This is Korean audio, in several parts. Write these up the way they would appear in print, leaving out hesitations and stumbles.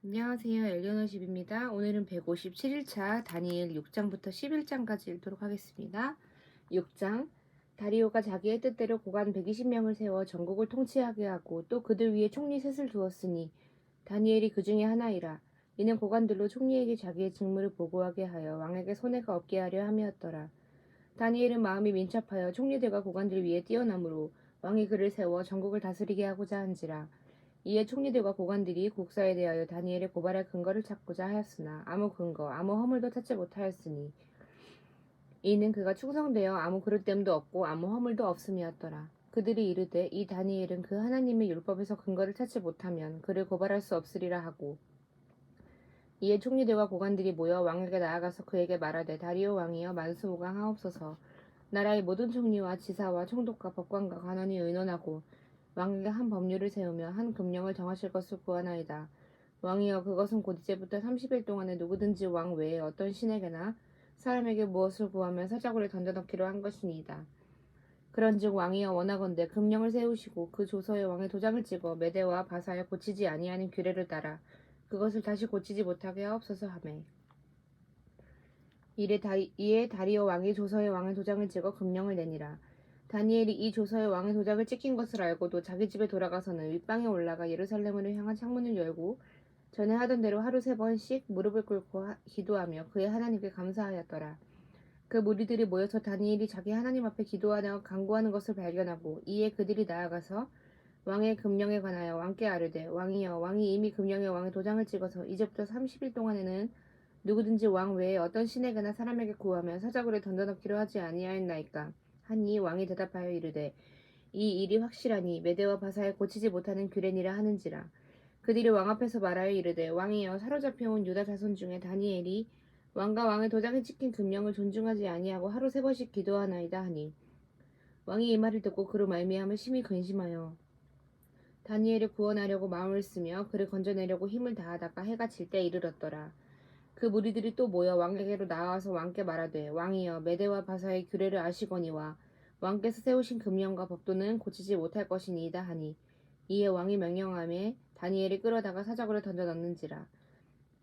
안녕하세요. 엘리어너십입니다. 오늘은 157일차 다니엘 6장부터 11장까지 읽도록 하겠습니다. 6장 다리오가 자기의 뜻대로 고관 120명을 세워 전국을 통치하게 하고 또 그들 위에 총리 셋을 두었으니 다니엘이 그 중에 하나이라. 이는 고관들로 총리에게 자기의 직무를 보고하게 하여 왕에게 손해가 없게 하려 함이었더라. 다니엘은 마음이 민첩하여 총리들과 고관들 위에 뛰어나므로 왕이 그를 세워 전국을 다스리게 하고자 한지라. 이에 총리들과 고관들이 국사에 대하여 다니엘의 고발할 근거를 찾고자 하였으나 아무 근거, 아무 허물도 찾지 못하였으니 이는 그가 충성되어 아무 그릇됨도 없고 아무 허물도 없음이었더라. 그들이 이르되 이 다니엘은 그 하나님의 율법에서 근거를 찾지 못하면 그를 고발할 수 없으리라 하고, 이에 총리들과 고관들이 모여 왕에게 나아가서 그에게 말하되 다리오 왕이여 만수무강하옵소서. 나라의 모든 총리와 지사와 총독과 법관과 관원이 의논하고 왕에게 한 법률을 세우며 한 금령을 정하실 것을 구하나이다. 왕이여 그것은 곧 이제부터 30일 동안에 누구든지 왕 외에 어떤 신에게나 사람에게 무엇을 구하면 사자굴에 던져넣기로 한 것이니이다. 그런즉 왕이여 원하건대 금령을 세우시고 그 조서에 왕의 도장을 찍어 메대와 바사에 고치지 아니하는 규례를 따라 그것을 다시 고치지 못하게 하옵소서 하매, 이에 다리오 왕이 조서에 왕의 도장을 찍어 금령을 내니라. 다니엘이 이 조서에 왕의 도장을 찍힌 것을 알고도 자기 집에 돌아가서는 윗방에 올라가 예루살렘으로 향한 창문을 열고 전에 하던 대로 하루 3번씩 무릎을 꿇고 기도하며 그의 하나님께 감사하였더라. 그 무리들이 모여서 다니엘이 자기 하나님 앞에 기도하며 간구하는 것을 발견하고, 이에 그들이 나아가서 왕의 금령에 관하여 왕께 아뢰되 왕이여 왕이 이미 금령에 왕의 도장을 찍어서 이제부터 30일 동안에는 누구든지 왕 외에 어떤 신에게나 사람에게 구하면 사자굴에 던져넣기로 하지 아니하였나이까 하니, 왕이 대답하여 이르되 이 일이 확실하니 메대와 바사에 고치지 못하는 규례니라 하는지라. 그들이 왕 앞에서 말하여 이르되 왕이여 사로잡혀온 유다 자손 중에 다니엘이 왕과 왕의 도장에 찍힌 금령을 존중하지 아니하고 하루 3번씩 기도하나이다 하니, 왕이 이 말을 듣고 그로 말미암아 심히 근심하여 다니엘을 구원하려고 마음을 쓰며 그를 건져내려고 힘을 다하다가 해가 질 때 이르렀더라. 그 무리들이 또 모여 왕에게로 나와서 왕께 말하되 왕이여 메대와 바사의 규례를 아시거니와 왕께서 세우신 금령과 법도는 고치지 못할 것이니이다 하니, 이에 왕이 명령하며 다니엘을 끌어다가 사자굴에 던져 넣는지라.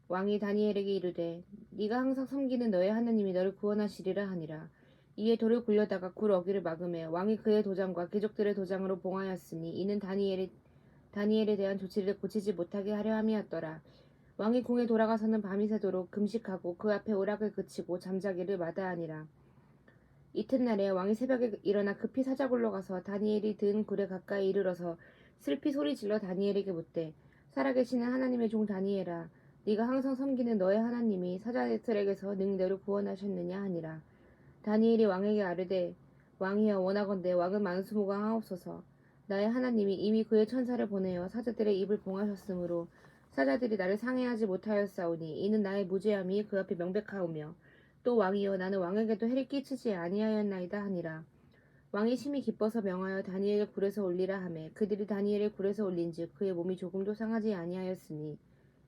왕이 다니엘에게 이르되 네가 항상 섬기는 너의 하나님이 너를 구원하시리라 하니라. 이에 돌을 굴려다가 굴 어귀를 막음에 왕이 그의 도장과 귀족들의 도장으로 봉하였으니 이는 다니엘에 대한 조치를 고치지 못하게 하려 함이었더라. 왕이 궁에 돌아가서는 밤이 새도록 금식하고 그 앞에 오락을 그치고 잠자기를 마다하니라. 이튿날에 왕이 새벽에 일어나 급히 사자굴로 가서 다니엘이 든 굴에 가까이 이르러서 슬피 소리질러 다니엘에게 묻되 살아계시는 하나님의 종 다니엘아, 네가 항상 섬기는 너의 하나님이 사자들에게서 능 너를 구원하셨느냐 하니라. 다니엘이 왕에게 아뢰되 왕이여 원하건대 왕은 만수무강하옵소서. 나의 하나님이 이미 그의 천사를 보내어 사자들의 입을 봉하셨으므로 사자들이 나를 상해하지 못하였사오니 이는 나의 무죄함이 그 앞에 명백하오며, 또 왕이여 나는 왕에게도 해를 끼치지 아니하였나이다 하니라. 왕이 심히 기뻐서 명하여 다니엘을 굴에서 올리라 하매 그들이 다니엘을 굴에서 올린즉 그의 몸이 조금도 상하지 아니하였으니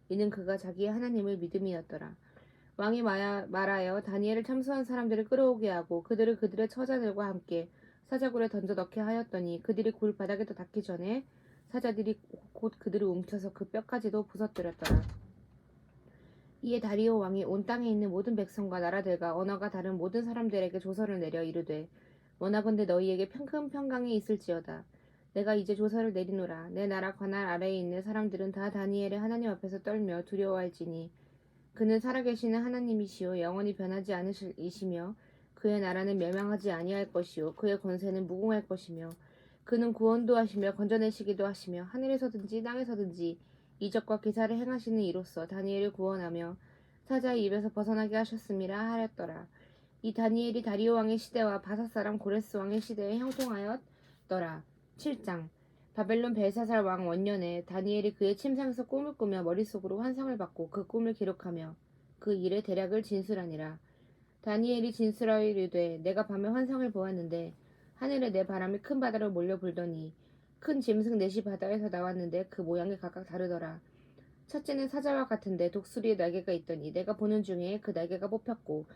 이는 그가 자기의 하나님을 믿음이었더라. 왕이 말하여 다니엘을 참수한 사람들을 끌어오게 하고 그들을 그들의 처자들과 함께 사자굴에 던져 넣게 하였더니 그들이 굴 바닥에 닿기 전에 사자들이 곧 그들을 움켜서 그 뼈까지도 부서뜨렸더라. 이에 다리오 왕이 온 땅에 있는 모든 백성과 나라들과 언어가 다른 모든 사람들에게 조서를 내려 이르되 원하건대 너희에게 큰 평강이 있을지어다. 내가 이제 조서를 내리노라. 내 나라 관할 아래에 있는 사람들은 다 다니엘의 하나님 앞에서 떨며 두려워할지니 그는 살아계시는 하나님이시요 영원히 변하지 않으시며 그의 나라는 멸망하지 아니할 것이요 그의 권세는 무궁할 것이며 그는 구원도 하시며 건져내시기도 하시며 하늘에서든지 땅에서든지 이적과 기사를 행하시는 이로써 다니엘을 구원하며 사자의 입에서 벗어나게 하셨음이라 하였더라. 이 다니엘이 다리오 왕의 시대와 바사 사람 고레스 왕의 시대에 형통하였더라. 7장 바벨론 벨사살 왕 원년에 다니엘이 그의 침상에서 꿈을 꾸며 머릿속으로 환상을 받고 그 꿈을 기록하며 그 일의 대략을 진술하니라. 다니엘이 진술하여 이르되 내가 밤에 환상을 보았는데 하늘에 내 바람이 큰 바다로 몰려 불더니 큰 짐승 넷이 바다에서 나왔는데 그 모양이 각각 다르더라. 첫째는 사자와 같은데 독수리의 날개가 있더니 내가 보는 중에 그 날개가 뽑혔고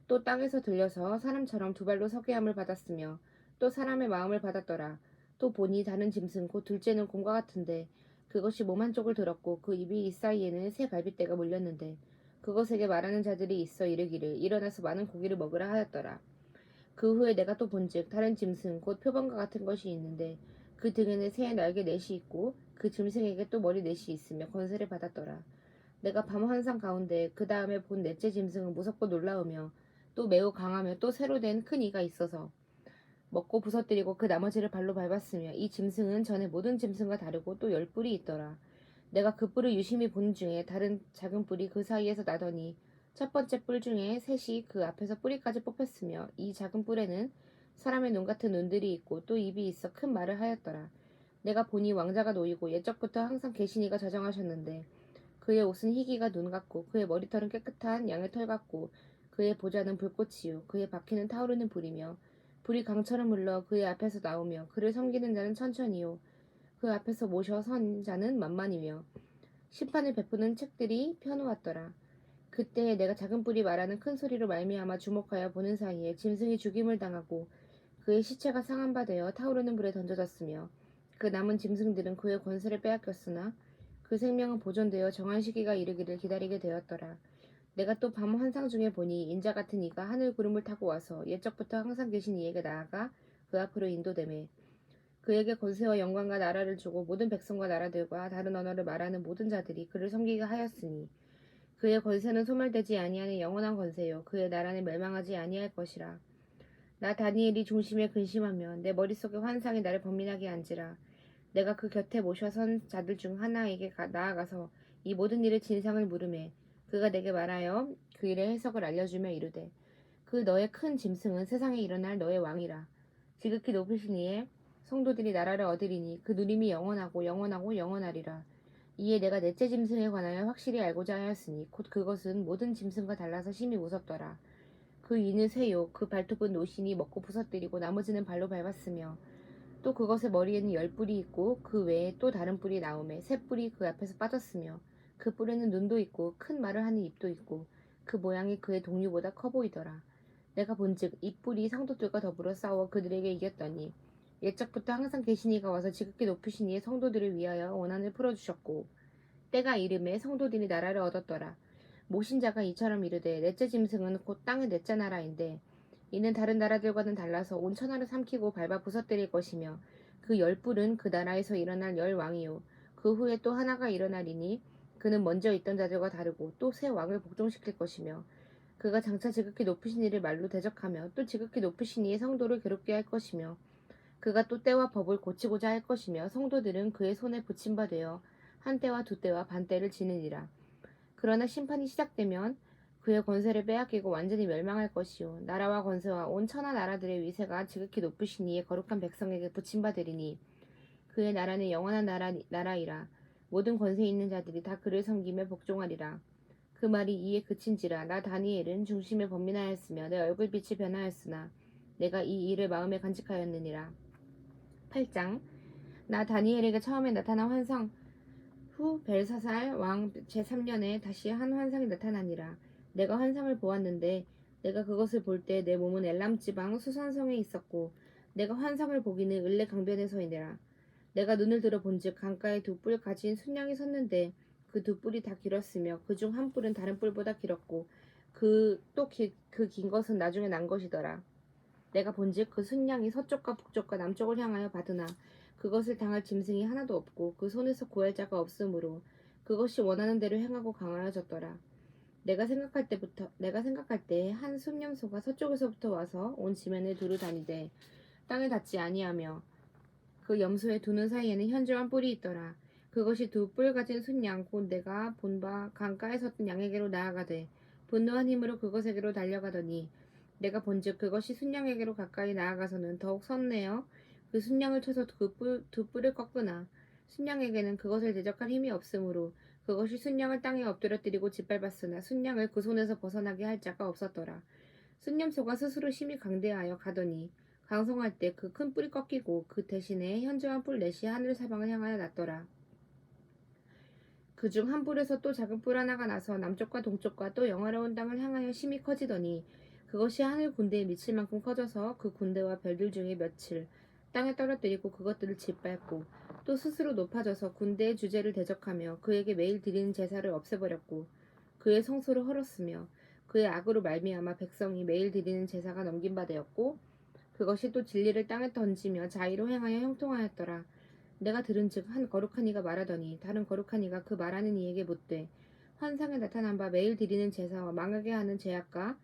또 땅에서 들려서 사람처럼 두 발로 서게 함을 받았으며 또 사람의 마음을 받았더라. 또 보니 다른 짐승 곧 둘째는 곰과 같은데 그것이 몸 한쪽을 들었고 그 입이 사이에는 새 갈빗대가 물렸는데 그것에게 말하는 자들이 있어 이르기를 일어나서 많은 고기를 먹으라 하였더라. 그 후에 내가 또 본즉 다른 짐승 곧 표범과 같은 것이 있는데 그 등에는 새의 날개 넷이 있고 그 짐승에게 또 머리 넷이 있으며 권세를 받았더라. 내가 밤 환상 가운데 그 다음에 본 넷째 짐승은 무섭고 놀라우며 또 매우 강하며 또 새로 된 큰 이가 있어서 먹고 부서뜨리고 그 나머지를 발로 밟았으며 이 짐승은 전에 모든 짐승과 다르고 또 10뿔이 있더라. 내가 그 뿔을 유심히 본 중에 다른 작은 뿔이 그 사이에서 나더니 첫 번째 뿔 중에 셋이 그 앞에서 뿌리까지 뽑혔으며 이 작은 뿔에는 사람의 눈 같은 눈들이 있고 또 입이 있어 큰 말을 하였더라. 내가 보니 왕자가 놓이고 옛적부터 항상 계신 이가 저정하셨는데 그의 옷은 희기가 눈 같고 그의 머리털은 깨끗한 양의 털 같고 그의 보좌는 불꽃이요 그의 바퀴는 타오르는 불이며 불이 강처럼 흘러 그의 앞에서 나오며 그를 섬기는 자는 천천히요 그 앞에서 모셔 선 자는 만만이며 심판을 베푸는 책들이 펴놓았더라. 그때에 내가 작은 뿔이 말하는 큰 소리로 말미암아 주목하여 보는 사이에 짐승이 죽임을 당하고 그의 시체가 상한 바 되어 타오르는 불에 던져졌으며 그 남은 짐승들은 그의 권세를 빼앗겼으나 그 생명은 보존되어 정한 시기가 이르기를 기다리게 되었더라. 내가 또 밤 환상 중에 보니 인자 같은 이가 하늘 구름을 타고 와서 옛적부터 항상 계신 이에게 나아가 그 앞으로 인도되매 그에게 권세와 영광과 나라를 주고 모든 백성과 나라들과 다른 언어를 말하는 모든 자들이 그를 섬기게 하였으니 그의 권세는 소멸되지 아니하는 영원한 권세요 그의 나라는 멸망하지 아니할 것이라. 나 다니엘이 중심에 근심하며 내 머릿속에 환상이 나를 범민하게 한지라. 내가 그 곁에 모셔 선 자들 중 하나에게 나아가서 이 모든 일의 진상을 물으매 그가 내게 말하여 그 일의 해석을 알려주며 이르되 그 너의 큰 짐승은 세상에 일어날 너의 왕이라. 지극히 높으신 이의 성도들이 나라를 얻으리니 그 누림이 영원하고 영원하고 영원하리라. 이에 내가 넷째 짐승에 관하여 확실히 알고자 하였으니 곧 그것은 모든 짐승과 달라서 심히 무섭더라. 그 이는 쇠요 그 발톱은 노신이 먹고 부서뜨리고 나머지는 발로 밟았으며 또 그것의 머리에는 10뿔이 있고 그 외에 또 다른 뿔이 나오매 새 뿔이 그 앞에서 빠졌으며 그 뿔에는 눈도 있고 큰 말을 하는 입도 있고 그 모양이 그의 동류보다 커 보이더라. 내가 본즉 이 뿔이 성도들과 더불어 싸워 그들에게 이겼더니 옛적부터 항상 계신 이가 와서 지극히 높으신 이의 성도들을 위하여 원한을 풀어주셨고 때가 이름에 성도들이 나라를 얻었더라. 모신 자가 이처럼 이르되 넷째 짐승은 곧 땅의 넷째 나라인데 이는 다른 나라들과는 달라서 온 천하를 삼키고 밟아 부서뜨릴 것이며 그 10뿔은 그 나라에서 일어날 10왕이요 그 후에 또 하나가 일어나리니 그는 먼저 있던 자들과 다르고 또 새 왕을 복종시킬 것이며 그가 장차 지극히 높으신 이를 말로 대적하며 또 지극히 높으신 이의 성도를 괴롭게 할 것이며 그가 또 때와 법을 고치고자 할 것이며 성도들은 그의 손에 붙임 바 되어 한 때와 두 때와 반 때를 지느니라. 그러나 심판이 시작되면 그의 권세를 빼앗기고 완전히 멸망할 것이요 나라와 권세와 온 천하 나라들의 위세가 지극히 높으신 이의 거룩한 백성에게 붙임 바 되리니 그의 나라는 영원한 나라이라. 모든 권세 있는 자들이 다 그를 섬기며 복종하리라. 그 말이 이에 그친지라. 나 다니엘은 중심에 번민하였으며 내 얼굴빛이 변하였으나 내가 이 일을 마음에 간직하였느니라. 8장. 나 다니엘에게 처음에 나타난 환상 후 벨사살 왕 제3년에 다시 한 환상이 나타나니라. 내가 환상을 보았는데 내가 그것을 볼 때 내 몸은 엘람 지방 수산성에 있었고 내가 환상을 보기는 을레 강변에서이니라. 내가 눈을 들어 본즉 강가에 두 뿔 가진 순양이 섰는데 그 두 뿔이 다 길었으며 그 중 한 뿔은 다른 뿔보다 길었고 그 긴 것은 나중에 난 것이더라. 내가 본즉 그 순양이 서쪽과 북쪽과 남쪽을 향하여 받으나 그것을 당할 짐승이 하나도 없고 그 손에서 구할 자가 없으므로 그것이 원하는 대로 행하고 강하여졌더라. 내가 생각할 때 한 숭염소가 서쪽에서부터 와서 온 지면을 두루 다니되 땅에 닿지 아니하며 그 염소의 두 눈 사이에는 현저한 뿔이 있더라. 그것이 두 뿔 가진 순양 곧 내가 본 바 강가에 섰던 양에게로 나아가되 분노한 힘으로 그것에게로 달려가더니 내가 본즉 그것이 순양에게로 가까이 나아가서는 더욱 선내어 그 순양을 쳐서 두 뿔을 꺾으나 순양에게는 그것을 대적할 힘이 없으므로 그것이 순양을 땅에 엎드려뜨리고 짓밟았으나 순양을 그 손에서 벗어나게 할 자가 없었더라. 순념소가 스스로 심히 강대하여 가더니 강성할 때 그 큰 뿔이 꺾이고 그 대신에 현저한 뿔 넷이 하늘 사방을 향하여 났더라. 그중 한 뿔에서 또 작은 뿔 하나가 나서 남쪽과 동쪽과 또 영화로운 땅을 향하여 심히 커지더니 그것이 하늘 군대에 미칠 만큼 커져서 그 군대와 별들 중에 며칠 땅에 떨어뜨리고 그것들을 짓밟고 또 스스로 높아져서 군대의 주제를 대적하며 그에게 매일 드리는 제사를 없애버렸고 그의 성소를 헐었으며 그의 악으로 말미암아 백성이 매일 드리는 제사가 넘긴 바 되었고 그것이 또 진리를 땅에 던지며 자의로 행하여 형통하였더라. 내가 들은즉 한 거룩한 이가 말하더니 다른 거룩한 이가 그 말하는 이에게 묻되 환상에 나타난 바 매일 드리는 제사와 망하게 하는 제약과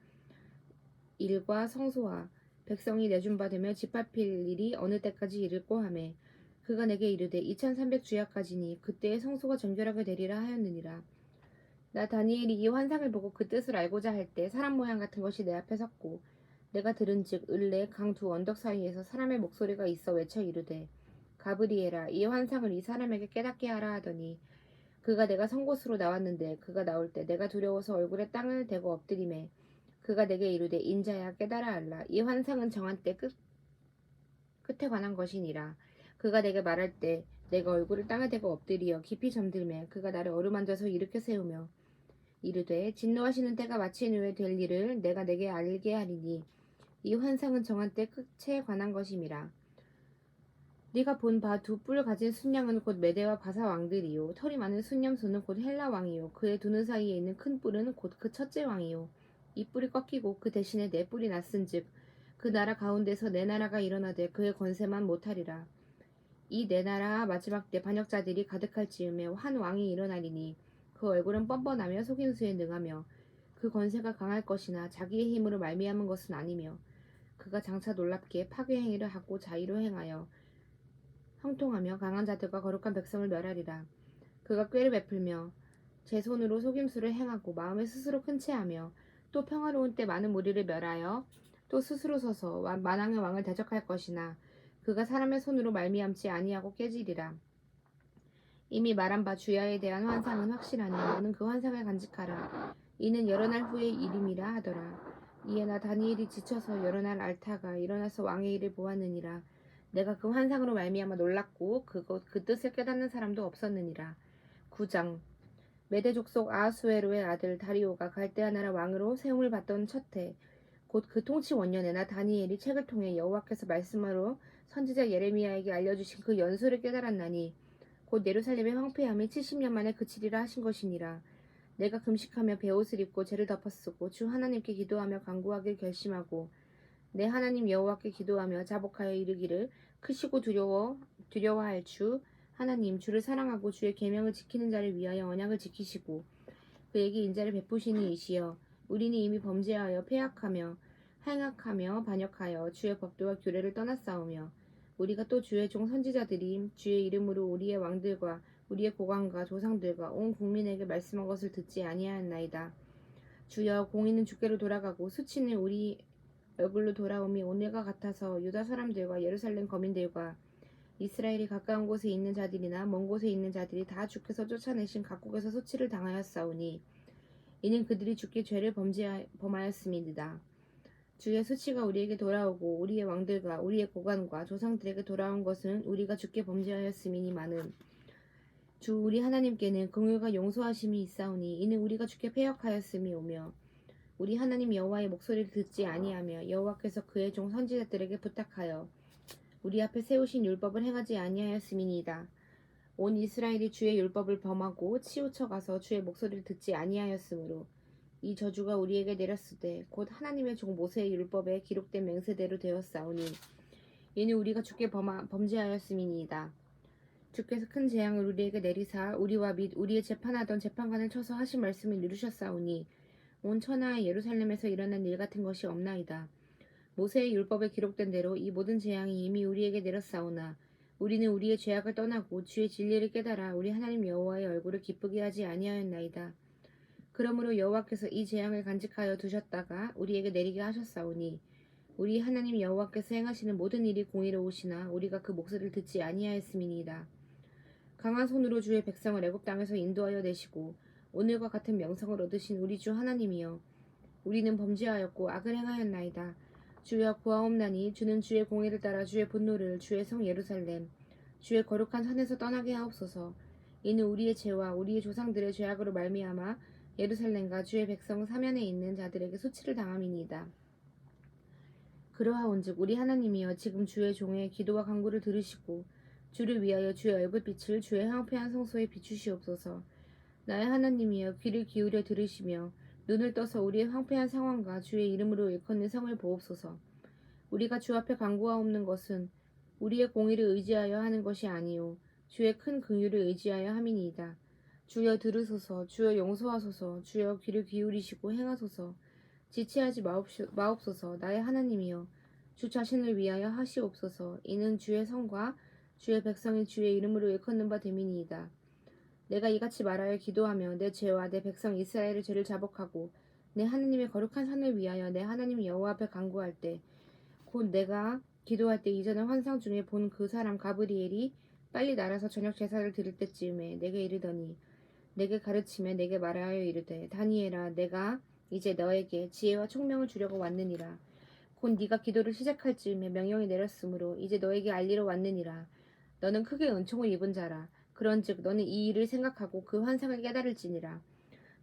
일과 성소와 백성이 내준 바 되며 짓밟힐 일이 어느 때까지 이를꼬 하매 그가 내게 이르되 2300주야까지니 그때의 성소가 정결하게 되리라 하였느니라. 나 다니엘이 이 환상을 보고 그 뜻을 알고자 할 때 사람 모양 같은 것이 내 앞에 섰고 내가 들은즉 을레 강 두 언덕 사이에서 사람의 목소리가 있어 외쳐 이르되 가브리엘아 이 환상을 이 사람에게 깨닫게 하라 하더니 그가 내가 선 곳으로 나왔는데 그가 나올 때 내가 두려워서 얼굴에 땅을 대고 엎드리매 그가 내게 이르되 인자야 깨달아 알라 이 환상은 정한 때 끝에 관한 것이니라. 그가 내게 말할 때 내가 얼굴을 땅에 대고 엎드리어 깊이 잠들매 그가 나를 어루만져서 일으켜 세우며 이르되 진노하시는 때가 마친 후에 될 일을 내가 내게 알게 하리니 이 환상은 정한 때 끝에 관한 것임이라. 네가 본 바 두 뿔 가진 순양은 곧 메대와 바사 왕들이요 털이 많은 순념소는 곧 헬라 왕이요 그의 두 눈 사이에 있는 큰 뿔은 곧 그 첫째 왕이요 이 뿔이 꺾이고 그 대신에 네 뿔이 났은즉 그 나라 가운데서 네 나라가 일어나되 그의 권세만 못하리라. 이 네 나라 마지막 때 반역자들이 가득할 즈음에 한 왕이 일어나리니 그 얼굴은 뻔뻔하며 속임수에 능하며 그 권세가 강할 것이나 자기의 힘으로 말미암은 것은 아니며 그가 장차 놀랍게 파괴 행위를 하고 자의로 행하여 형통하며 강한 자들과 거룩한 백성을 멸하리라. 그가 꾀를 베풀며 제 손으로 속임수를 행하고 마음에 스스로 큰 채하며 또 평화로운 때 많은 무리를 멸하여 또 스스로 서서 만왕의 왕을 대적할 것이나 그가 사람의 손으로 말미암지 아니하고 깨지리라. 이미 말한 바 주야에 대한 환상은 확실하니 너는 그 환상을 간직하라. 이는 여러 날 후의 일임이라 하더라. 이에 나 다니엘이 지쳐서 여러 날 앓다가 일어나서 왕의 일을 보았느니라. 내가 그 환상으로 말미암아 놀랐고 그 뜻을 깨닫는 사람도 없었느니라. 9장 메대 족속 아하수에로의 아들 다리오가 갈대아 나라 왕으로 세움을 받던 첫해 곧 그 통치 원년에 나 다니엘이 책을 통해 여호와께서 말씀으로 선지자 예레미야에게 알려주신 그 연수를 깨달았나니 곧 예루살렘의 황폐함이 70년 만에 그치리라 하신 것이니라. 내가 금식하며 베옷을 입고 죄를 덮어쓰고 주 하나님께 기도하며 간구하길 결심하고 내 하나님 여호와께 기도하며 자복하여 이르기를 크시고 두려워할 주 하나님 주를 사랑하고 주의 계명을 지키는 자를 위하여 언약을 지키시고 그에게 인자를 베푸시니 이시여 우리는 이미 범죄하여 패악하며 행악하며 반역하여 주의 법도와 규례를 떠났사오며 우리가 또 주의 종 선지자들이 주의 이름으로 우리의 왕들과 우리의 고관과 조상들과 온 국민에게 말씀한 것을 듣지 아니하였나이다. 주여 공의는 주께로 돌아가고 수치는 우리 얼굴로 돌아옴이 오늘과 같아서 유다 사람들과 예루살렘 거민들과 이스라엘이 가까운 곳에 있는 자들이나 먼 곳에 있는 자들이 다 주께서 쫓아내신 각국에서 수치를 당하였사오니 이는 그들이 주께 죄를 범하였음이니이다. 주의 수치가 우리에게 돌아오고 우리의 왕들과 우리의 고관과 조상들에게 돌아온 것은 우리가 주께 범죄하였음이니마는 주 우리 하나님께는 긍휼과 용서하심이 있사오니 이는 우리가 주께 패역하였음이 오며 우리 하나님 여호와의 목소리를 듣지 아니하며 여호와께서 그의 종 선지자들에게 부탁하여 우리 앞에 세우신 율법을 행하지 아니하였음이니이다. 온 이스라엘이 주의 율법을 범하고 치우쳐 가서 주의 목소리를 듣지 아니하였으므로 이 저주가 우리에게 내렸으되 곧 하나님의 종 모세의 율법에 기록된 맹세대로 되었사오니 이는 우리가 주께 범죄하였음이니이다. 주께서 큰 재앙을 우리에게 내리사 우리와 및 우리의 재판하던 재판관을 쳐서 하신 말씀을 이루셨사오니 온 천하의 예루살렘에서 일어난 일 같은 것이 없나이다. 모세의 율법에 기록된 대로 이 모든 재앙이 이미 우리에게 내렸사오나 우리는 우리의 죄악을 떠나고 주의 진리를 깨달아 우리 하나님 여호와의 얼굴을 기쁘게 하지 아니하였나이다. 그러므로 여호와께서 이 재앙을 간직하여 두셨다가 우리에게 내리게 하셨사오니 우리 하나님 여호와께서 행하시는 모든 일이 공의로우시나 우리가 그 목소리를 듣지 아니하였음이니이다. 강한 손으로 주의 백성을 애굽 땅에서 인도하여 내시고 오늘과 같은 명성을 얻으신 우리 주 하나님이여 우리는 범죄하였고 악을 행하였나이다. 주여 구하옵나니 주는 주의 공의를 따라 주의 분노를 주의 성 예루살렘 주의 거룩한 산에서 떠나게 하옵소서. 이는 우리의 죄와 우리의 조상들의 죄악으로 말미암아 예루살렘과 주의 백성 사면에 있는 자들에게 수치를 당함이니이다. 그러하온즉 우리 하나님이여 지금 주의 종의 기도와 간구를 들으시고 주를 위하여 주의 얼굴빛을 주의 황폐한 성소에 비추시옵소서. 나의 하나님이여 귀를 기울여 들으시며 눈을 떠서 우리의 황폐한 상황과 주의 이름으로 일컫는 성을 보옵소서. 우리가 주 앞에 간구하옵는 것은 우리의 공의를 의지하여 하는 것이 아니요 주의 큰 긍휼을 의지하여 함이니이다. 주여 들으소서. 주여 용서하소서. 주여 귀를 기울이시고 행하소서. 지체하지 마옵소서. 나의 하나님이여 주 자신을 위하여 하시옵소서. 이는 주의 성과 주의 백성이 주의 이름으로 일컫는 바 됨이니이다. 내가 이같이 말하여 기도하며 내 죄와 내 백성 이스라엘의 죄를 자복하고 내 하나님의 거룩한 산을 위하여 내 하나님 여호와 앞에 간구할 때 곧 내가 기도할 때 이전에 환상 중에 본 그 사람 가브리엘이 빨리 날아서 저녁 제사를 드릴 때쯤에 내게 이르더니 내게 가르치며 내게 말하여 이르되 다니엘아 내가 이제 너에게 지혜와 총명을 주려고 왔느니라. 곧 네가 기도를 시작할 즈음에 명령이 내렸으므로 이제 너에게 알리러 왔느니라. 너는 크게 은총을 입은 자라. 그런즉 너는 이 일을 생각하고 그 환상을 깨달을지니라.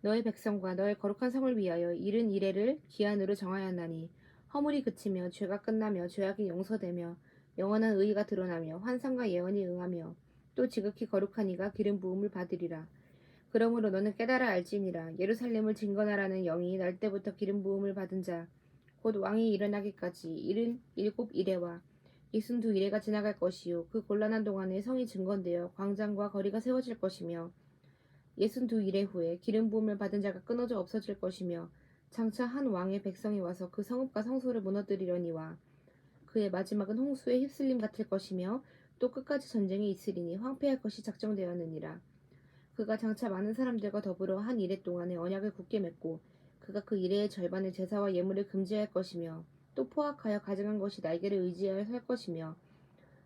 너의 백성과 너의 거룩한 성을 위하여 이른 이래를 기한으로 정하였나니 허물이 그치며 죄가 끝나며 죄악이 용서되며 영원한 의의가 드러나며 환상과 예언이 응하며 또 지극히 거룩한 이가 기름 부음을 받으리라. 그러므로 너는 깨달아 알지니라. 예루살렘을 진건하라는 영이 날 때부터 기름 부음을 받은 자 곧 왕이 일어나기까지 77이레와 62이레가 지나갈 것이요 그 곤란한 동안에 성이 증건되어 광장과 거리가 세워질 것이며 62이레 후에 기름 부음을 받은 자가 끊어져 없어질 것이며 장차 한 왕의 백성이 와서 그 성읍과 성소를 무너뜨리려니와 그의 마지막은 홍수에 휩쓸림 같을 것이며 또 끝까지 전쟁이 있으리니 황폐할 것이 작정되었느니라. 그가 장차 많은 사람들과 더불어 한 이레 동안에 언약을 굳게 맺고 그가 그 이레의 절반의 제사와 예물을 금지할 것이며 또 포악하여 가증한 것이 날개를 의지하여 설 것이며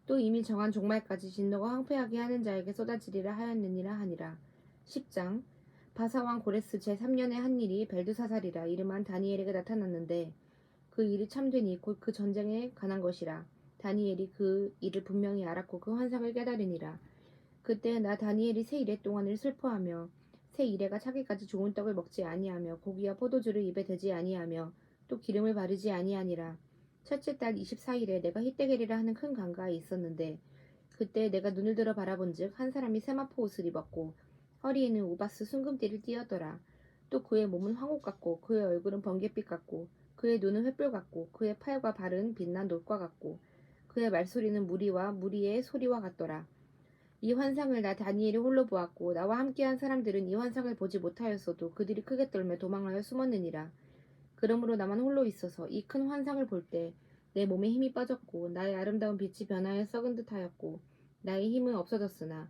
또 이미 정한 종말까지 진노가 황폐하게 하는 자에게 쏟아지리라 하였느니라 하니라. 10장 바사왕 고레스 제3년에 한 일이 벨드사살이라 이름한 다니엘에게 나타났는데 그 일이 참되니 곧 그 전쟁에 관한 것이라. 다니엘이 그 일을 분명히 알았고 그 환상을 깨달으니라. 그때 나 다니엘이 새 이레 동안을 슬퍼하며 새 이레가 차기까지 좋은 떡을 먹지 아니하며 고기와 포도주를 입에 대지 아니하며 또 기름을 바르지 아니하니라. 첫째 달 24일에 내가 히데겔이라 하는 큰 강가에 있었는데 그때 내가 눈을 들어 바라본즉 한 사람이 세마포 옷을 입었고 허리에는 우바스 순금띠를 띠었더라. 또 그의 몸은 황옥 같고 그의 얼굴은 번갯빛 같고 그의 눈은 횃불 같고 그의 팔과 발은 빛난 놋과 같고 그의 말소리는 무리의 소리와 같더라. 이 환상을 나 다니엘이 홀로 보았고 나와 함께한 사람들은 이 환상을 보지 못하였어도 그들이 크게 떨며 도망하여 숨었느니라. 그러므로 나만 홀로 있어서 이 큰 환상을 볼 때 내 몸에 힘이 빠졌고 나의 아름다운 빛이 변하여 썩은 듯하였고 나의 힘은 없어졌으나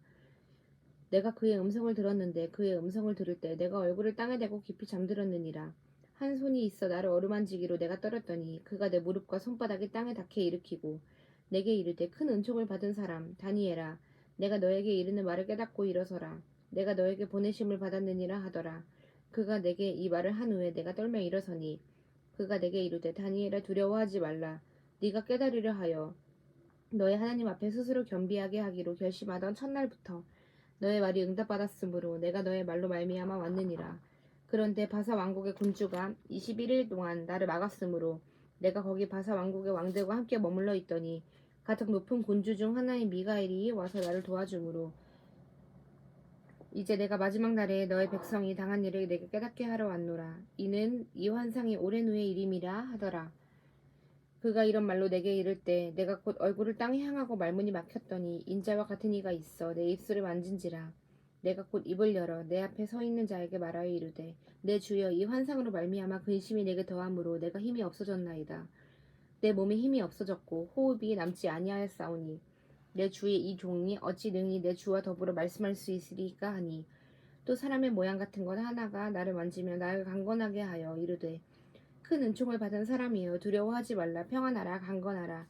내가 그의 음성을 들었는데 그의 음성을 들을 때 내가 얼굴을 땅에 대고 깊이 잠들었느니라. 한 손이 있어 나를 어루만지기로 내가 떨었더니 그가 내 무릎과 손바닥이 땅에 닿게 일으키고 내게 이르되 큰 은총을 받은 사람 다니엘아 내가 너에게 이르는 말을 깨닫고 일어서라. 내가 너에게 보내심을 받았느니라 하더라. 그가 내게 이 말을 한 후에 내가 떨며 일어서니 그가 내게 이르되 다니엘아 두려워하지 말라. 네가 깨달으려 하여 너의 하나님 앞에 스스로 겸비하게 하기로 결심하던 첫날부터 너의 말이 응답받았으므로 내가 너의 말로 말미암아 왔느니라. 그런데 바사 왕국의 군주가 21일 동안 나를 막았으므로 내가 거기 바사 왕국의 왕들과 함께 머물러 있더니 가장 높은 군주 중 하나인 미가엘이 와서 나를 도와주므로 이제 내가 마지막 날에 너의 백성이 당한 일을 내게 깨닫게 하러 왔노라. 이는 이 환상이 오랜 후의 일임이라 하더라. 그가 이런 말로 내게 이를 때 내가 곧 얼굴을 땅에 향하고 말문이 막혔더니 인자와 같은 이가 있어 내 입술을 만진지라. 내가 곧 입을 열어 내 앞에 서 있는 자에게 말하여 이르되 내 주여 이 환상으로 말미암아 근심이 내게 더함으로 내가 힘이 없어졌나이다. 내 몸에 힘이 없어졌고 호흡이 남지 아니하였사오니 내 주의 이 종이 어찌 능히 내 주와 더불어 말씀할 수 있으리까 하니 또 사람의 모양 같은 것 하나가 나를 만지며 나를 강건하게 하여 이르되 큰 은총을 받은 사람이여 두려워하지 말라 평안하라 강건하라.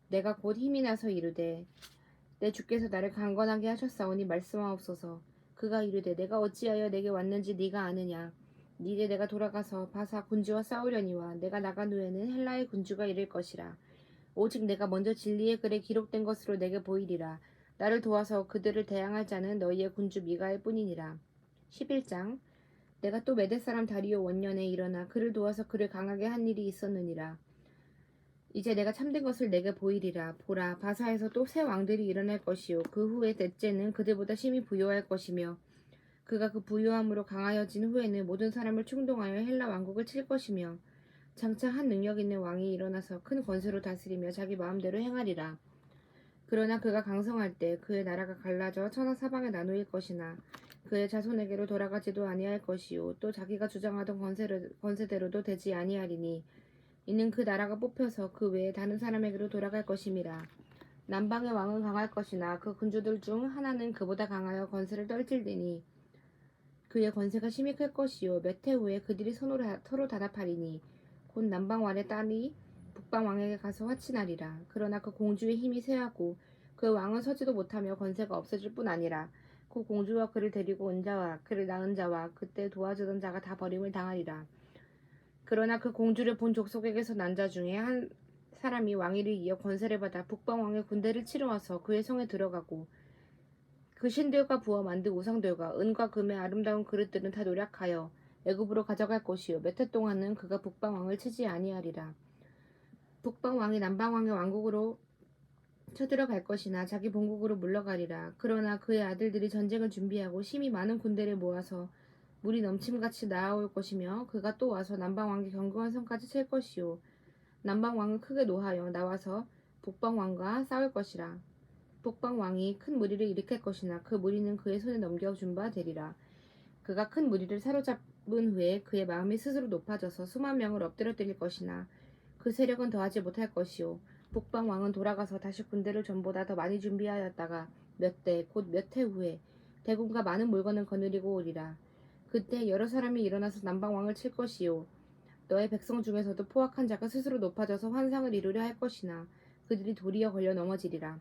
내가 곧 힘이 나서 이르되 내 주께서 나를 강건하게 하셨사오니 말씀하옵소서. 그가 이르되 내가 어찌하여 내게 왔는지 네가 아느냐. 이제 내가 돌아가서 바사 군주와 싸우려니와 내가 나간 후에는 헬라의 군주가 이를 것이라. 오직 내가 먼저 진리의 글에 기록된 것으로 내게 보이리라. 나를 도와서 그들을 대항할 자는 너희의 군주 미가엘 뿐이니라. 11장 내가 또 메대 사람 다리오 원년에 일어나 그를 도와서 그를 강하게 한 일이 있었느니라. 이제 내가 참된 것을 내게 보이리라. 보라, 바사에서 또 새 왕들이 일어날 것이요 그 후에 넷째는 그들보다 심히 부요할 것이며 그가 그 부요함으로 강하여진 후에는 모든 사람을 충동하여 헬라 왕국을 칠 것이며 장차 한 능력 있는 왕이 일어나서 큰 권세로 다스리며 자기 마음대로 행하리라. 그러나 그가 강성할 때 그의 나라가 갈라져 천하 사방에 나누일 것이나 그의 자손에게로 돌아가지도 아니할 것이요 또 자기가 주장하던 권세대로도 되지 아니하리니 이는 그 나라가 뽑혀서 그 외에 다른 사람에게로 돌아갈 것임이라. 남방의 왕은 강할 것이나 그 군주들 중 하나는 그보다 강하여 권세를 떨칠리니 그의 권세가 심히 클 것이요 몇 해 후에 그들이 서로 단합하리니 곧 남방 왕의 딸이 북방 왕에게 가서 화친하리라. 그러나 그 공주의 힘이 쇠하고 그 왕은 서지도 못하며 권세가 없어질 뿐 아니라 그 공주와 그를 데리고 온 자와 그를 낳은 자와 그때 도와주던 자가 다 버림을 당하리라. 그러나 그 공주를 본 족속에게서 난 자 중에 한 사람이 왕위를 이어 권세를 받아 북방 왕의 군대를 치러 와서 그의 성에 들어가고 그 신들과 부어 만든 우상들과 은과 금의 아름다운 그릇들은 다 노략하여 애굽으로 가져갈 것이요 몇 해 동안은 그가 북방 왕을 치지 아니하리라. 북방 왕이 남방 왕의 왕국으로 쳐들어갈 것이나 자기 본국으로 물러가리라. 그러나 그의 아들들이 전쟁을 준비하고 심히 많은 군대를 모아서 물이 넘침같이 나아올 것이며 그가 또 와서 남방 왕의 견고한 성까지 칠 것이요 남방 왕은 크게 노하여 나와서 북방 왕과 싸울 것이라. 북방 왕이 큰 무리를 일으킬 것이나 그 무리는 그의 손에 넘겨준 바 되리라. 그가 큰 무리를 사로잡은 후에 그의 마음이 스스로 높아져서 수만 명을 엎드려뜨릴 것이나 그 세력은 더하지 못할 것이요 북방 왕은 돌아가서 다시 군대를 전보다 더 많이 준비하였다가 곧 몇 해 후에 대군과 많은 물건을 거느리고 오리라. 그때 여러 사람이 일어나서 남방 왕을 칠 것이요 너의 백성 중에서도 포악한 자가 스스로 높아져서 환상을 이루려 할 것이나 그들이 도리어 걸려 넘어지리라.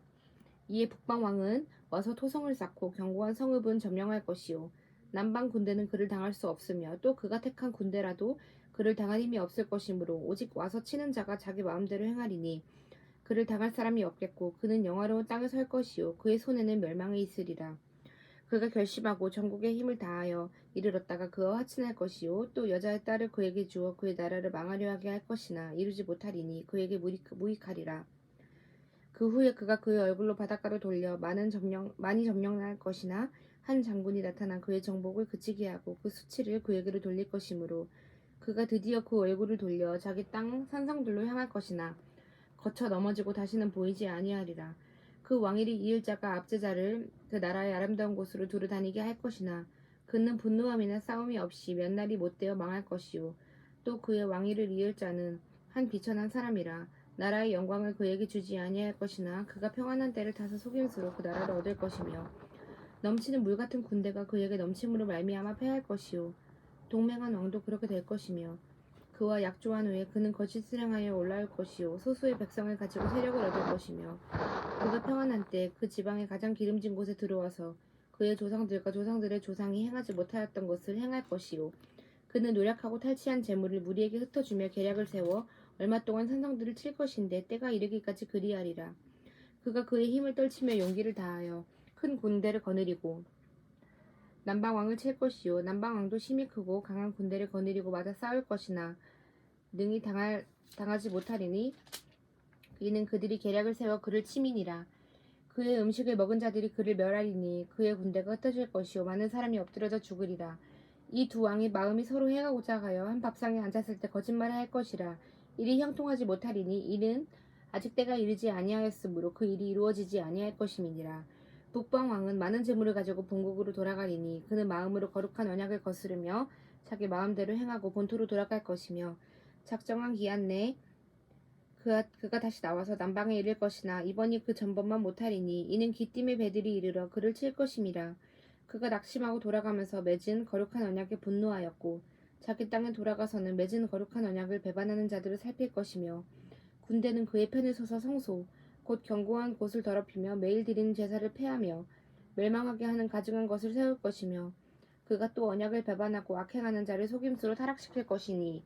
이에 북방 왕은 와서 토성을 쌓고 견고한 성읍은 점령할 것이요 남방 군대는 그를 당할 수 없으며 또 그가 택한 군대라도 그를 당할 힘이 없을 것이므로 오직 와서 치는 자가 자기 마음대로 행하리니 그를 당할 사람이 없겠고 그는 영화로운 땅에 설 것이요 그의 손에는 멸망이 있으리라. 그가 결심하고 전국의 힘을 다하여 이르렀다가 그와 화친할 것이요 또 여자의 딸을 그에게 주어 그의 나라를 망하려 하게 할 것이나 이루지 못하리니 그에게 무익하리라. 그 후에 그가 그의 얼굴로 바닷가로 돌려 많이 점령할 것이나 한 장군이 나타나 그의 정복을 그치게 하고 그 수치를 그에게로 돌릴 것이므로 그가 드디어 그 얼굴을 돌려 자기 땅 산성들로 향할 것이나 거쳐 넘어지고 다시는 보이지 아니하리라. 그 왕위를 이을 자가 압제자를 그 나라의 아름다운 곳으로 두루 다니게 할 것이나 그는 분노함이나 싸움이 없이 몇 날이 못되어 망할 것이요 또 그의 왕위를 이을 자는 한 비천한 사람이라. 나라의 영광을 그에게 주지 아니할 것이나 그가 평안한 때를 타서 속임수로 그 나라를 얻을 것이며 넘치는 물 같은 군대가 그에게 넘침으로 말미암아 패할 것이요 동맹한 왕도 그렇게 될 것이며 그와 약조한 후에 그는 거짓을 행하여 올라올 것이요 소수의 백성을 가지고 세력을 얻을 것이며 그가 평안한 때 그 지방의 가장 기름진 곳에 들어와서 그의 조상들과 조상들의 조상이 행하지 못하였던 것을 행할 것이요 그는 노력하고 탈취한 재물을 무리에게 흩어주며 계략을 세워 얼마 동안 산성들을 칠 것인데 때가 이르기까지 그리하리라. 그가 그의 힘을 떨치며 용기를 다하여 큰 군대를 거느리고 남방왕을 칠 것이요 남방왕도 힘이 크고 강한 군대를 거느리고 맞아 싸울 것이나 능히 당하지 못하리니 이는 그들이 계략을 세워 그를 치민이라. 그의 음식을 먹은 자들이 그를 멸하리니 그의 군대가 흩어질 것이요 많은 사람이 엎드려져 죽으리라. 이 두 왕이 마음이 서로 해하고자 하여 한 밥상에 앉았을 때 거짓말을 할 것이라. 일이 형통하지 못하리니 이는 아직 때가 이르지 아니하였으므로 그 일이 이루어지지 아니할 것임이니라. 북방 왕은 많은 재물을 가지고 본국으로 돌아가리니 그는 마음으로 거룩한 언약을 거스르며 자기 마음대로 행하고 본토로 돌아갈 것이며 작정한 기한 내에 그가 다시 나와서 남방에 이를 것이나 이번이 그 전번만 못하리니 이는 기띔의 배들이 이르러 그를 칠 것임이라. 그가 낙심하고 돌아가면서 맺은 거룩한 언약에 분노하였고 자기 땅에 돌아가서는 맺은 거룩한 언약을 배반하는 자들을 살필 것이며 군대는 그의 편에 서서 성소 곧 견고한 곳을 더럽히며 매일 드리는 제사를 폐하며 멸망하게 하는 가증한 것을 세울 것이며 그가 또 언약을 배반하고 악행하는 자를 속임수로 타락시킬 것이니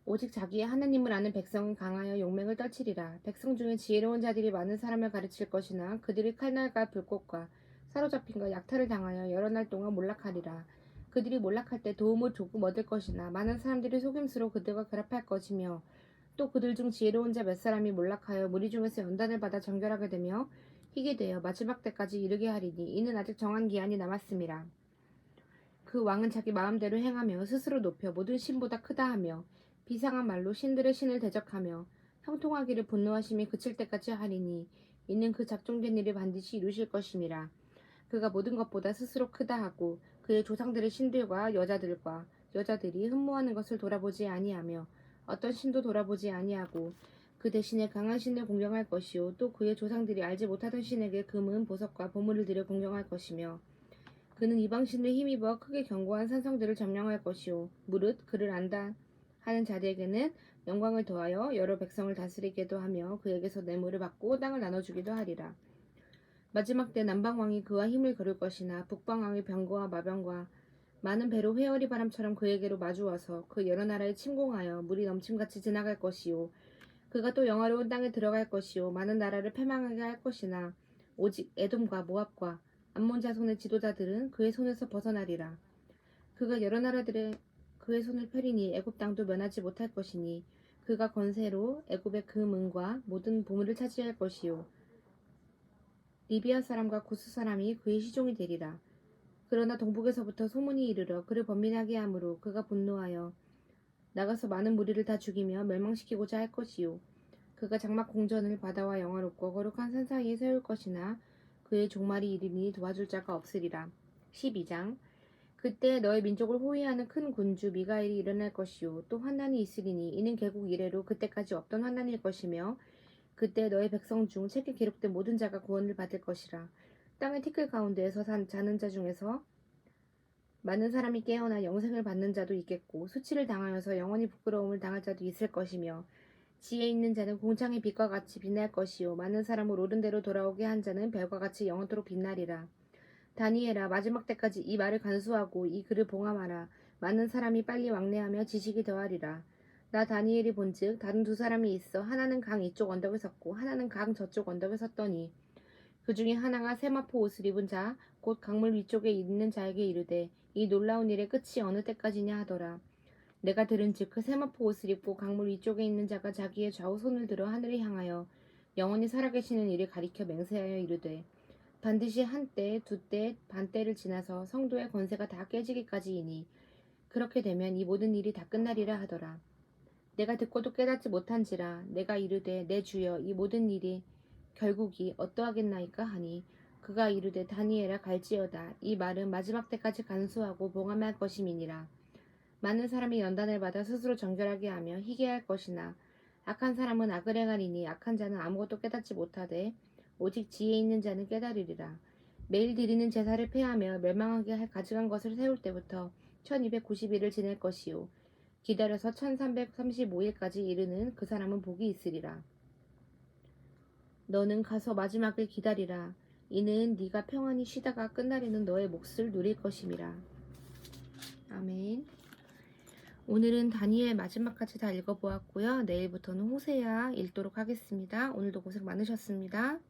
오직 자기의 하나님을 아는 백성은 강하여 용맹을 떨치리라. 백성 중에 지혜로운 자들이 많은 사람을 가르칠 것이나 그들이 칼날과 불꽃과 사로잡힘과 약탈을 당하여 여러 날 동안 몰락하리라. 그들이 몰락할 때 도움을 조금 얻을 것이나 많은 사람들이 속임수로 그들과 결합할 것이며 또 그들 중 지혜로운 자 몇 사람이 몰락하여 무리 중에서 연단을 받아 정결하게 되며 희게 되어 마지막 때까지 이르게 하리니 이는 아직 정한 기한이 남았음이라. 그 왕은 자기 마음대로 행하며 스스로 높여 모든 신보다 크다 하며 비상한 말로 신들의 신을 대적하며 형통하기를 분노하심이 그칠 때까지 하리니 이는 그 작정된 일을 반드시 이루실 것임이라. 그가 모든 것보다 스스로 크다 하고 그의 조상들의 신들과 여자들이 흠모하는 것을 돌아보지 아니하며 어떤 신도 돌아보지 아니하고 그 대신에 강한 신을 공경할 것이요 또 그의 조상들이 알지 못하던 신에게 금은 보석과 보물을 들여 공경할 것이며 그는 이방신을 힘입어 크게 견고한 산성들을 점령할 것이요 무릇 그를 안다 하는 자들에게는 영광을 더하여 여러 백성을 다스리게도 하며 그에게서 뇌물을 받고 땅을 나눠주기도 하리라. 마지막 때 남방왕이 그와 힘을 거를 것이나 북방왕이 병거와 마병과 많은 배로 회오리 바람처럼 그에게로 마주와서 그 여러 나라에 침공하여 물이 넘침같이 지나갈 것이요 그가 또 영화로운 땅에 들어갈 것이요 많은 나라를 패망하게 할 것이나 오직 에돔과 모압과 암몬 자손의 지도자들은 그의 손에서 벗어나리라. 그가 여러 나라들의 그의 손을 펴리니 애굽 땅도 면하지 못할 것이니 그가 권세로 애굽의 그 문과 모든 보물을 차지할 것이요 리비아 사람과 구스 사람이 그의 시종이 되리라. 그러나 동북에서부터 소문이 이르러 그를 번민하게 하므로 그가 분노하여 나가서 많은 무리를 다 죽이며 멸망시키고자 할 것이요 그가 장막 공전을 바다와 영화롭고 거룩한 산 사이에 세울 것이나 그의 종말이 이르니 도와줄 자가 없으리라. 12장 그때 너의 민족을 호위하는 큰 군주 미가엘이 일어날 것이요 또 환난이 있으리니 이는 개국 이래로 그때까지 없던 환난일 것이며 그때 너의 백성 중 책에 기록된 모든 자가 구원을 받을 것이라. 땅의 티끌 가운데에서 자는 자 중에서 많은 사람이 깨어나 영생을 받는 자도 있겠고 수치를 당하여서 영원히 부끄러움을 당할 자도 있을 것이며 지혜 있는 자는 공창의 빛과 같이 빛날 것이요 많은 사람을 옳은 대로 돌아오게 한 자는 별과 같이 영원토록 빛나리라. 다니엘아 마지막 때까지 이 말을 간수하고 이 글을 봉함하라. 많은 사람이 빨리 왕래하며 지식이 더하리라. 나 다니엘이 본즉 다른 두 사람이 있어 하나는 강 이쪽 언덕에 섰고 하나는 강 저쪽 언덕에 섰더니 그 중에 하나가 세마포 옷을 입은 자 곧 강물 위쪽에 있는 자에게 이르되 이 놀라운 일의 끝이 어느 때까지냐 하더라. 내가 들은즉 그 세마포 옷을 입고 강물 위쪽에 있는 자가 자기의 좌우 손을 들어 하늘을 향하여 영원히 살아계시는 이를 가리켜 맹세하여 이르되 반드시 한때 두때 반때를 지나서 성도의 권세가 다 깨지기까지이니 그렇게 되면 이 모든 일이 다 끝나리라 하더라. 내가 듣고도 깨닫지 못한지라 내가 이르되 내 주여 이 모든 일이 결국이 어떠하겠나이까 하니 그가 이르되 다니엘아 갈지어다. 이 말은 마지막 때까지 간수하고 봉함할 것임이니라. 많은 사람이 연단을 받아 스스로 정결하게 하며 희게 할 것이나 악한 사람은 악을 행하리니 악한 자는 아무것도 깨닫지 못하되 오직 지혜 있는 자는 깨달으리라. 매일 드리는 제사를 폐하며 멸망하게 할 가증한 것을 세울 때부터 1290일을 지낼 것이요 기다려서 1335일까지 이르는 그 사람은 복이 있으리라. 너는 가서 마지막을 기다리라. 이는 네가 평안히 쉬다가 끝나려는 너의 몫을 누릴 것임이라. 아멘. 오늘은 다니엘 마지막까지 다 읽어보았고요. 내일부터는 호세아 읽도록 하겠습니다. 오늘도 고생 많으셨습니다.